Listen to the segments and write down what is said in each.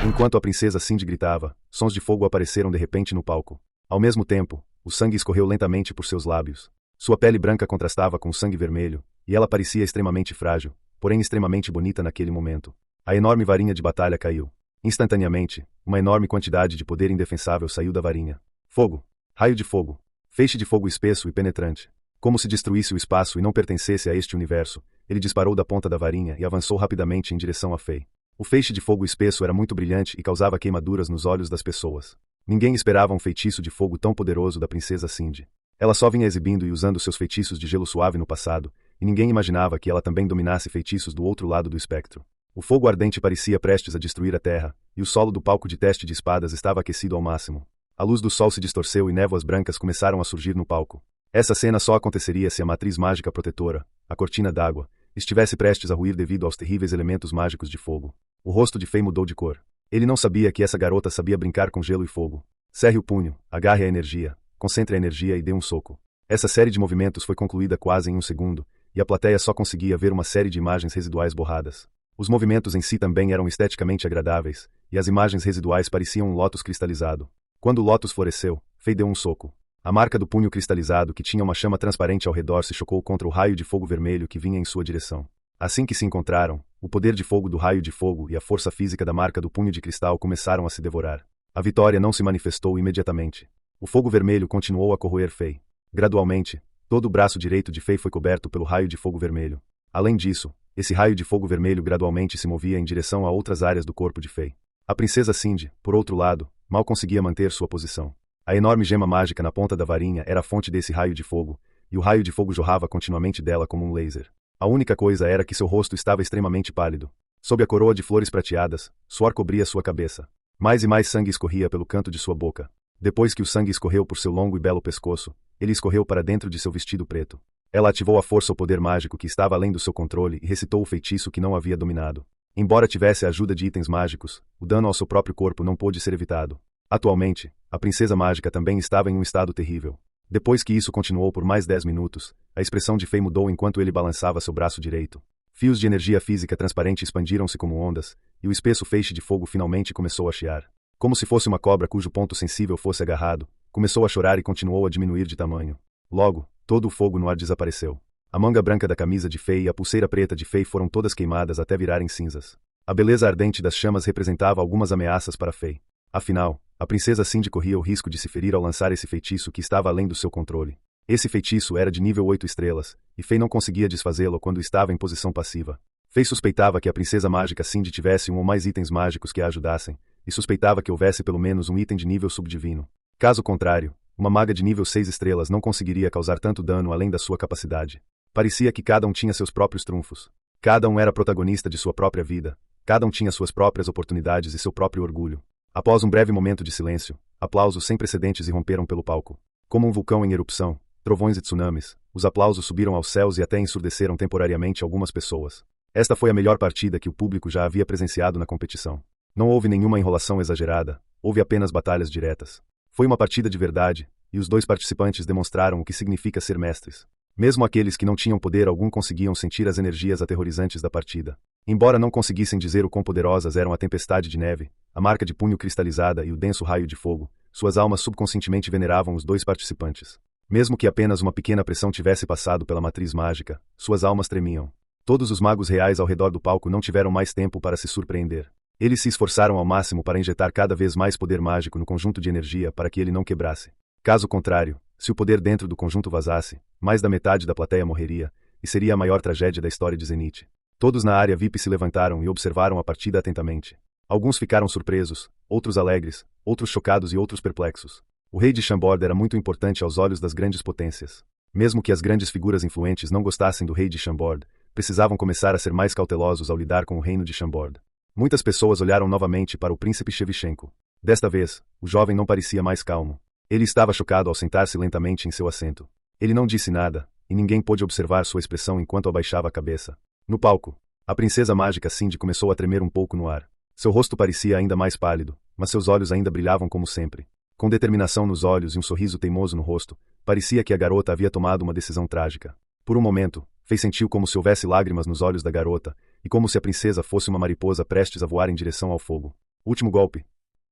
Enquanto a princesa Cindy gritava, sons de fogo apareceram de repente no palco. Ao mesmo tempo, o sangue escorreu lentamente por seus lábios. Sua pele branca contrastava com o sangue vermelho, e ela parecia extremamente frágil, porém extremamente bonita naquele momento. A enorme varinha de batalha caiu. Instantaneamente, uma enorme quantidade de poder indefensável saiu da varinha. Fogo! Raio de fogo! Feixe de fogo espesso e penetrante. Como se destruísse o espaço e não pertencesse a este universo, ele disparou da ponta da varinha e avançou rapidamente em direção a Fei. O feixe de fogo espesso era muito brilhante e causava queimaduras nos olhos das pessoas. Ninguém esperava um feitiço de fogo tão poderoso da princesa Cindy. Ela só vinha exibindo e usando seus feitiços de gelo suave no passado, e ninguém imaginava que ela também dominasse feitiços do outro lado do espectro. O fogo ardente parecia prestes a destruir a terra, e o solo do palco de teste de espadas estava aquecido ao máximo. A luz do sol se distorceu e névoas brancas começaram a surgir no palco. Essa cena só aconteceria se a matriz mágica protetora, a cortina d'água, estivesse prestes a ruir devido aos terríveis elementos mágicos de fogo. O rosto de Fei mudou de cor. Ele não sabia que essa garota sabia brincar com gelo e fogo. Cerre o punho, agarre a energia, concentre a energia e dê um soco. Essa série de movimentos foi concluída quase em um segundo, e a plateia só conseguia ver uma série de imagens residuais borradas. Os movimentos em si também eram esteticamente agradáveis, e as imagens residuais pareciam um lótus cristalizado. Quando o lótus floresceu, Fei deu um soco. A marca do punho cristalizado que tinha uma chama transparente ao redor se chocou contra o raio de fogo vermelho que vinha em sua direção. Assim que se encontraram, o poder de fogo do raio de fogo e a força física da marca do punho de cristal começaram a se devorar. A vitória não se manifestou imediatamente. O fogo vermelho continuou a corroer Fei. Gradualmente, todo o braço direito de Fei foi coberto pelo raio de fogo vermelho. Além disso, esse raio de fogo vermelho gradualmente se movia em direção a outras áreas do corpo de Fei. A princesa Cindy, por outro lado, mal conseguia manter sua posição. A enorme gema mágica na ponta da varinha era a fonte desse raio de fogo, e o raio de fogo jorrava continuamente dela como um laser. A única coisa era que seu rosto estava extremamente pálido. Sob a coroa de flores prateadas, suor cobria sua cabeça. Mais e mais sangue escorria pelo canto de sua boca. Depois que o sangue escorreu por seu longo e belo pescoço, ele escorreu para dentro de seu vestido preto. Ela ativou a força ou poder mágico que estava além do seu controle e recitou o feitiço que não havia dominado. Embora tivesse a ajuda de itens mágicos, o dano ao seu próprio corpo não pôde ser evitado. Atualmente, a princesa mágica também estava em um estado terrível. Depois que isso continuou por mais 10 minutos, a expressão de Fei mudou enquanto ele balançava seu braço direito. Fios de energia física transparente expandiram-se como ondas, e o espesso feixe de fogo finalmente começou a chiar. Como se fosse uma cobra cujo ponto sensível fosse agarrado, começou a chorar e continuou a diminuir de tamanho. Logo, todo o fogo no ar desapareceu. A manga branca da camisa de Fei e a pulseira preta de Fei foram todas queimadas até virarem cinzas. A beleza ardente das chamas representava algumas ameaças para Fei. Afinal, a princesa Cindy corria o risco de se ferir ao lançar esse feitiço que estava além do seu controle. Esse feitiço era de nível 8 estrelas, e Fei não conseguia desfazê-lo quando estava em posição passiva. Fei suspeitava que a princesa mágica Cindy tivesse um ou mais itens mágicos que a ajudassem, e suspeitava que houvesse pelo menos um item de nível subdivino. Caso contrário, uma maga de nível 6 estrelas não conseguiria causar tanto dano além da sua capacidade. Parecia que cada um tinha seus próprios trunfos. Cada um era protagonista de sua própria vida, cada um tinha suas próprias oportunidades e seu próprio orgulho. Após um breve momento de silêncio, aplausos sem precedentes irromperam pelo palco. Como um vulcão em erupção, trovões e tsunamis, os aplausos subiram aos céus e até ensurdeceram temporariamente algumas pessoas. Esta foi a melhor partida que o público já havia presenciado na competição. Não houve nenhuma enrolação exagerada, houve apenas batalhas diretas. Foi uma partida de verdade, e os dois participantes demonstraram o que significa ser mestres. Mesmo aqueles que não tinham poder algum conseguiam sentir as energias aterrorizantes da partida. Embora não conseguissem dizer o quão poderosas eram a tempestade de neve, a marca de punho cristalizada e o denso raio de fogo, suas almas subconscientemente veneravam os dois participantes. Mesmo que apenas uma pequena pressão tivesse passado pela matriz mágica, suas almas tremiam. Todos os magos reais ao redor do palco não tiveram mais tempo para se surpreender. Eles se esforçaram ao máximo para injetar cada vez mais poder mágico no conjunto de energia para que ele não quebrasse. Caso contrário, se o poder dentro do conjunto vazasse, mais da metade da plateia morreria, e seria a maior tragédia da história de Zenith. Todos na área VIP se levantaram e observaram a partida atentamente. Alguns ficaram surpresos, outros alegres, outros chocados e outros perplexos. O rei de Chambord era muito importante aos olhos das grandes potências. Mesmo que as grandes figuras influentes não gostassem do rei de Chambord, precisavam começar a ser mais cautelosos ao lidar com o reino de Chambord. Muitas pessoas olharam novamente para o príncipe Shevchenko. Desta vez, o jovem não parecia mais calmo. Ele estava chocado ao sentar-se lentamente em seu assento. Ele não disse nada, e ninguém pôde observar sua expressão enquanto abaixava a cabeça. No palco, a princesa mágica Cindy começou a tremer um pouco no ar. Seu rosto parecia ainda mais pálido, mas seus olhos ainda brilhavam como sempre. Com determinação nos olhos e um sorriso teimoso no rosto, parecia que a garota havia tomado uma decisão trágica. Por um momento, Fei sentiu como se houvesse lágrimas nos olhos da garota, e como se a princesa fosse uma mariposa prestes a voar em direção ao fogo. Último golpe.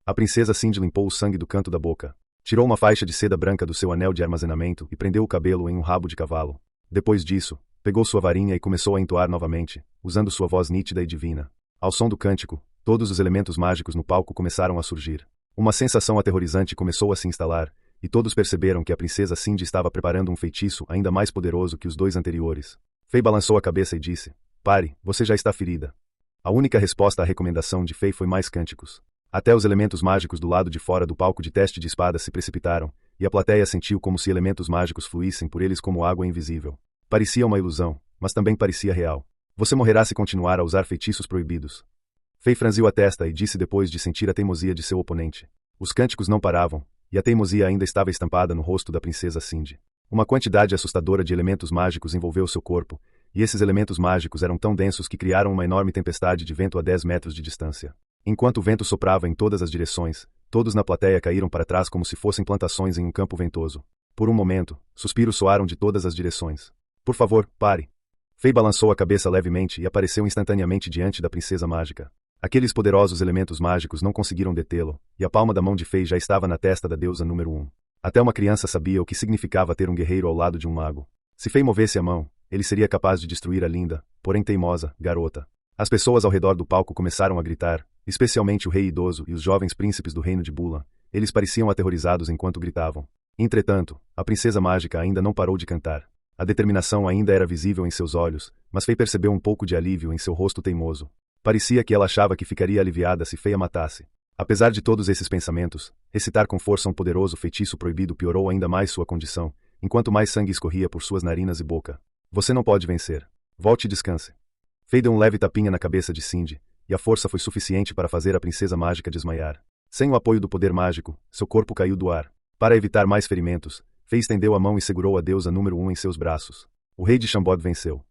A princesa Cindy limpou o sangue do canto da boca. Tirou uma faixa de seda branca do seu anel de armazenamento e prendeu o cabelo em um rabo de cavalo. Depois disso, pegou sua varinha e começou a entoar novamente, usando sua voz nítida e divina. Ao som do cântico, todos os elementos mágicos no palco começaram a surgir. Uma sensação aterrorizante começou a se instalar, e todos perceberam que a princesa Cindy estava preparando um feitiço ainda mais poderoso que os dois anteriores. Faye balançou a cabeça e disse: "Pare, você já está ferida." A única resposta à recomendação de Faye foi mais cânticos. Até os elementos mágicos do lado de fora do palco de teste de espadas se precipitaram, e a plateia sentiu como se elementos mágicos fluíssem por eles como água invisível. Parecia uma ilusão, mas também parecia real. Você morrerá se continuar a usar feitiços proibidos. Faye franziu a testa e disse depois de sentir a teimosia de seu oponente. Os cânticos não paravam, e a teimosia ainda estava estampada no rosto da princesa Cindy. Uma quantidade assustadora de elementos mágicos envolveu seu corpo, e esses elementos mágicos eram tão densos que criaram uma enorme tempestade de vento a 10 metros de distância. Enquanto o vento soprava em todas as direções, todos na plateia caíram para trás como se fossem plantações em um campo ventoso. Por um momento, suspiros soaram de todas as direções. "Por favor, pare." Faye balançou a cabeça levemente e apareceu instantaneamente diante da princesa mágica. Aqueles poderosos elementos mágicos não conseguiram detê-lo, e a palma da mão de Faye já estava na testa da deusa número 1. Até uma criança sabia o que significava ter um guerreiro ao lado de um mago. Se Faye movesse a mão, ele seria capaz de destruir a linda, porém teimosa, garota. As pessoas ao redor do palco começaram a gritar, especialmente o rei idoso e os jovens príncipes do reino de Bula. Eles pareciam aterrorizados enquanto gritavam. Entretanto, a princesa mágica ainda não parou de cantar. A determinação ainda era visível em seus olhos, mas Faye percebeu um pouco de alívio em seu rosto teimoso. Parecia que ela achava que ficaria aliviada se Faye a matasse. Apesar de todos esses pensamentos, recitar com força um poderoso feitiço proibido piorou ainda mais sua condição, enquanto mais sangue escorria por suas narinas e boca. "Você não pode vencer. Volte e descanse." Faye deu um leve tapinha na cabeça de Cindy, e a força foi suficiente para fazer a princesa mágica desmaiar. Sem o apoio do poder mágico, seu corpo caiu do ar. Para evitar mais ferimentos, Faye estendeu a mão e segurou a deusa número 1 em seus braços. O rei de Chambord venceu.